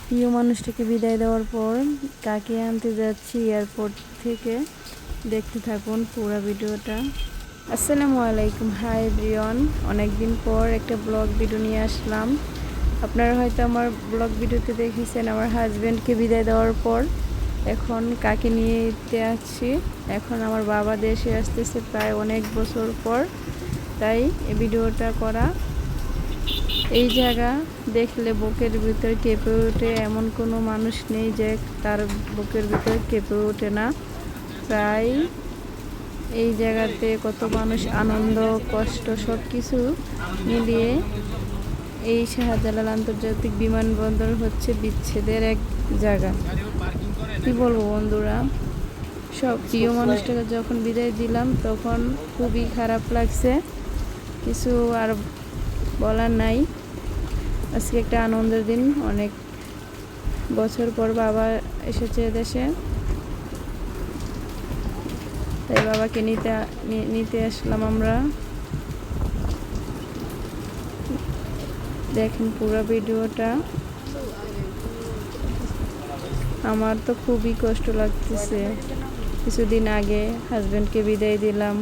প্রিয় মানুষটাকে বিদায় দেওয়ার পর কাকে আনতে যাচ্ছি এয়ারপোর্ট থেকে, দেখতে থাকুন পুরো ভিডিওটা। আসসালামু আলাইকুম, হাই এভরিওয়ান। অনেকদিন পর একটা ব্লগ ভিডিও নিয়ে আসলাম। আপনারা হয়তো আমার ব্লগ ভিডিওতে দেখেছেন আমার হাজব্যান্ডকে বিদায় দেওয়ার পর এখন কাকে নিয়ে যেতে আসছি। এখন আমার বাবা দেশে আসতেছে প্রায় অনেক বছর পর, তাই এই ভিডিওটা করা। এই জায়গা দেখলে বুকের ভিতর কেঁপে ওঠে, এমন কোনো মানুষ নেই যে তার বুকের ভিতর কেঁপে ওঠে না। প্রায় এই জায়গাতে কত মানুষ, আনন্দ কষ্ট সব কিছু মিলিয়ে এই শাহজালাল আন্তর্জাতিক বিমানবন্দর হচ্ছে বিচ্ছেদের এক জায়গা। কি বলবো বন্ধুরা, সব প্রিয় মানুষটাকে যখন বিদায় দিলাম তখন খুবই খারাপ লাগছে, কিছু আর বলার নাই। আজকে একটা আনন্দের দিন, অনেক বছর পর বাবা এসেছে দেশে, তাই বাবাকে নিতে আসলাম আমরা। দেখেন পুরো ভিডিওটা। আমার তো খুবই কষ্ট লাগতেছে, কিছুদিন আগে হাজব্যান্ডকে বিদায় দিলাম।